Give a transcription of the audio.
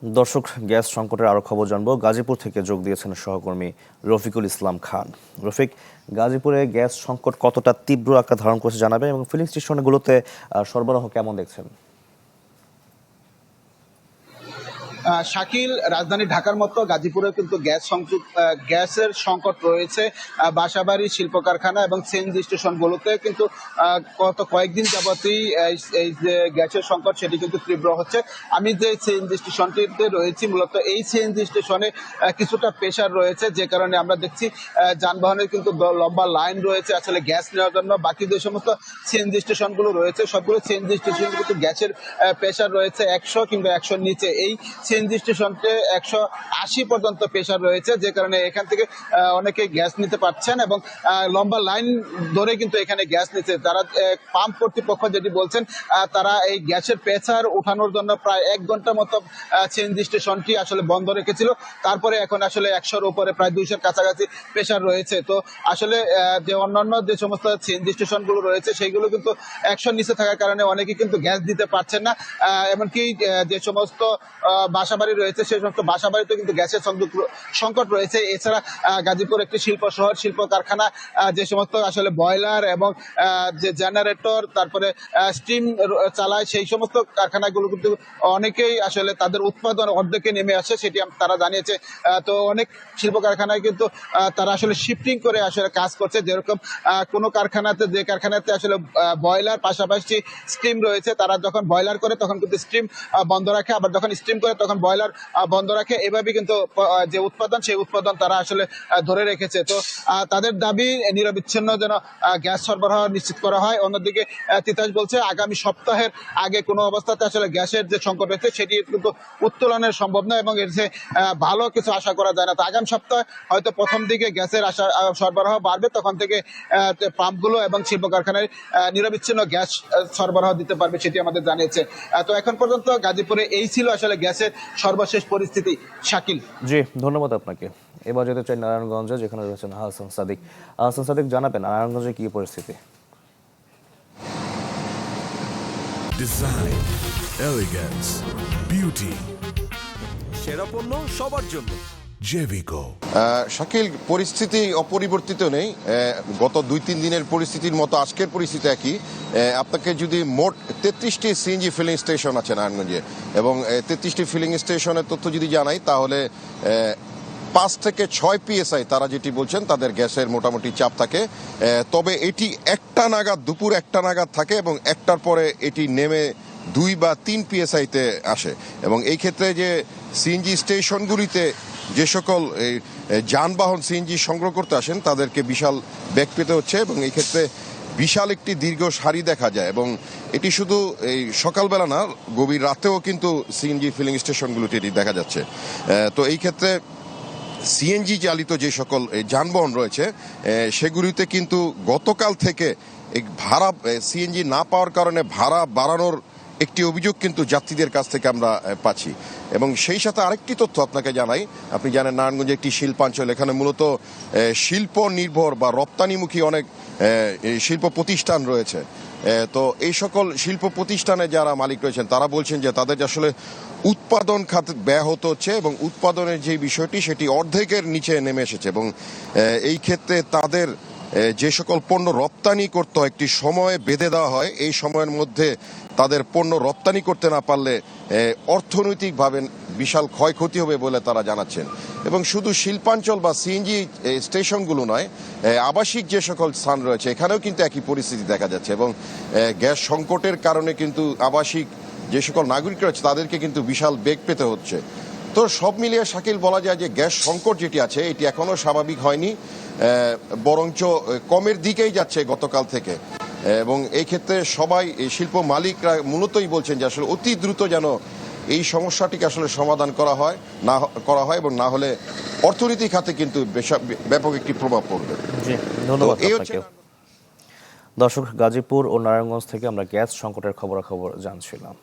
দর্শক, গ্যাস সংকটের আরো খবর জানবো। গাজীপুর থেকে যোগ দিয়েছেন সহকর্মী রফিকুল ইসলাম খান। রফিক, গাজীপুরে গ্যাস সংকট কতটা তীব্র আকার ধারণ করেছে জানাবে, এবং ফিলিং স্টেশনগুলোতে সরবরাহ কেমন দেখছেন? শাকিল, রাজধানী ঢাকার মতো গাজীপুরে কিন্তু গ্যাসের সংকট রয়েছে। বাসাবাড়ি, শিল্প কারখানা এবং সিএনজি স্টেশনগুলোতে কিন্তু গত কয়েকদিন যাবতই এই যে গ্যাসের সংকট সেটি কিন্তু তীব্র হচ্ছে। আমি যে সিএনজি স্টেশনটিতে রয়েছি, মূলত এই সিএনজি স্টেশনে কিছুটা প্রেশার রয়েছে, যে কারণে আমরা দেখছি যানবাহনের কিন্তু লম্বা লাইন রয়েছে আসলে গ্যাস নেওয়ার জন্য। বাকি যে সমস্ত সিএনজি স্টেশনগুলো রয়েছে সবগুলো সিএনজি স্টেশনে কিন্তু গ্যাসের প্রেশার রয়েছে 100 কিংবা 100-র নিচে। এই সিএনজি স্টেশনকে 180 পর্যন্ত প্রেশার রয়েছে, যে কারণে এখান থেকে অনেকে গ্যাস নিতে পারছেন এবং লম্বা লাইন ধরে কিন্তু এখানে গ্যাস নিচ্ছে। তারা পাম্প কর্তৃপক্ষ যেটি বলছেন, তারা এই গ্যাসের প্রেশার ওঠানোর জন্য প্রায় 1 ঘন্টা মতো সিএনজি স্টেশনটি আসলে বন্ধ রেখেছিল। তারপরে এখন আসলে 100-র উপরে, প্রায় 200-র কাছাকাছি প্রেশার রয়েছে। তো আসলে যে অন্যান্য যে সমস্ত সিএনজি স্টেশনগুলো রয়েছে সেইগুলো কিন্তু 100-র নিচে থাকার কারণে অনেকে কিন্তু গ্যাস দিতে পারছেন না। এমনকি যে সমস্ত বাসাবাড়ি রয়েছে সেই সমস্ত বাসাবাড়িতে কিন্তু গ্যাসের সংকট রয়েছে। এছাড়া গাজীপুর একটি শিল্প শহর, শিল্প কারখানা, যে সমস্ত আসলে বয়লার এবং যে জেনারেটর, তারপরে স্টিম চালায়, সেই সমস্ত কারখানাগুলো কিন্তু অনেকেই আসলে তাদের উৎপাদন অর্ধেকে নেমে আসে, সেটি তারা জানিয়েছে। তো অনেক শিল্প কারখানায় কিন্তু তারা আসলে শিফটিং করে আসলে কাজ করছে। যেরকম কোনো কারখানাতে, যে কারখানাতে আসলে বয়লার পাশাপাশি স্টিম রয়েছে, তারা যখন বয়লার করে তখন কিন্তু স্টিম বন্ধ রাখে, আবার যখন স্টিম করে তখন বয়লার বন্ধ রাখে। এভাবে কিন্তু যে উৎপাদন, সেই উৎপাদন তারা আসলে ধরে রেখেছে। তো তাদের দাবি নিরবিচ্ছিন্ন যেন গ্যাস সরবরাহ নিশ্চিত করা হয়। অন্যদিকে তিতাস বলছে আগামী সপ্তাহের আগে কোনো অবস্থাতে আসলে গ্যাসের যে সংকট রয়েছে সেটি কিন্তু উত্তোলনের সম্ভব নয় এবং এর যে ভালো কিছু আশা করা যায় না। তো আগামী সপ্তাহে হয়তো প্রথম দিকে গ্যাসের সরবরাহ বাড়বে, তখন থেকে পাম্পগুলো এবং শিল্প কারখানায় নিরবিচ্ছিন্ন গ্যাস সরবরাহ দিতে পারবে, সেটি আমাদের জানিয়েছে। তো এখন পর্যন্ত গাজীপুরে এই ছিল আসলে গ্যাসের সর্বশেষ পরিস্থিতি। শাকিল। জি, ধন্যবাদ আপনাকে। এবার যেতে চাই নারায়ণগঞ্জে, যেখানে রয়েছেন আহসান সাদিক। আহসান সাদিক, জানাবেন নারায়ণগঞ্জে কি পরিস্থিতি? ডিজাইন, এলিগেন্স, বিউটি, সেরা পণ্য সবার জন্য জেভিকো। শাকিল, পরিস্থিতি অপরিবর্তিত নেই। গত 2-3 দিনের পরিস্থিতির মতো আজকের পরিস্থিতি একই। আপনাকে যদি মোট 33টি সিএনজি ফিলিং স্টেশন আছে নারায়ণগঞ্জে, এবং 33টি ফিলিং স্টেশনের তথ্য যদি জানাই তাহলে 5 থেকে 6 PSI তারা যেটি বলছেন তাদের গ্যাসের মোটামুটি চাপ থাকে। তবে এটি 1টা নাগাদ, দুপুর 1টা নাগাদ থাকে এবং 1টার পরে এটি নেমে 2 বা 3 PSI-তে আসে। এবং এই ক্ষেত্রে যে সিএনজি স্টেশনগুলিতে যে সকল যানবাহন সিএনজি সংগ্রহ করতে আসেন তাদেরকে বিশাল বেগ পেতে হচ্ছে, এবং এই ক্ষেত্রে বিশাল একটি দীর্ঘ সারি দেখা যায়। এবং এটি শুধু এই সকালবেলা না, গভীর রাতেও কিন্তু সিএনজি ফিলিং স্টেশনগুলোতে এটি দেখা যাচ্ছে। তো এই ক্ষেত্রে সিএনজি চালিত যে সকল যানবাহন রয়েছে সেগুলিতে কিন্তু গতকাল থেকে ভাড়া, সিএনজি না পাওয়ার কারণে ভাড়া বাড়ানোর একটি অভিযোগ কিন্তু যাত্রীদের কাছ থেকে আমরা পাচ্ছি। এবং সেই সাথে আরেকটি তথ্য আপনাকে জানাই, আপনি জানেন নারায়ণগঞ্জে একটি শিল্পাঞ্চল, এখানে মূলত শিল্প নির্ভর বা রপ্তানিমুখী অনেক শিল্প প্রতিষ্ঠান রয়েছে। তো এই সকল শিল্প প্রতিষ্ঠানে যারা মালিক রয়েছেন তারা বলছেন যে তাদের আসলে উৎপাদন খাত ব্যাহত হচ্ছে এবং উৎপাদনের যে বিষয়টি সেটি অর্ধেকের নিচে নেমে এসেছে। এবং এই ক্ষেত্রে তাদের যে সকল পণ্য রপ্তানি করতে হয় একটি সময় বেঁধে দেওয়া হয়, এই সময়ের মধ্যে তাদের পণ্য রপ্তানি করতে না পারলে অর্থনৈতিকভাবে বিশাল ক্ষয়ক্ষতি হবে বলে তারা জানাচ্ছেন। এবং শুধু শিল্পাঞ্চল বা সিএনজি স্টেশনগুলো নয়, আবাসিক যে সকল স্থান রয়েছে এখানেও কিন্তু একই পরিস্থিতি দেখা যাচ্ছে। এবং গ্যাস সংকটের কারণে কিন্তু আবাসিক যে সকল নাগরিক রয়েছে তাদেরকে কিন্তু বিশাল বেগ পেতে হচ্ছে। তো সব মিলিয়ে শাকিল বলা যায় যে গ্যাস সংকট যেটি আছে এটি এখনো স্বাভাবিক হয়নি, বরঞ্চ কমের দিকেই যাচ্ছে গতকাল থেকে। এবং এই ক্ষেত্রে সবাই, শিল্প মালিকরা মূলতই বলছেন যে আসলে অতি দ্রুত যেন এই সমস্যাটিকে আসলে সমাধান করা হয় এবং না হলে অর্থনীতি খাতে কিন্তু ব্যাপক একটি প্রভাব পড়বে। জি, ধন্যবাদ আপনাকে। দর্শক, গাজীপুর ও নারায়ণগঞ্জ থেকে আমরা গ্যাস সংকটের খবরাখবর জানছিলাম।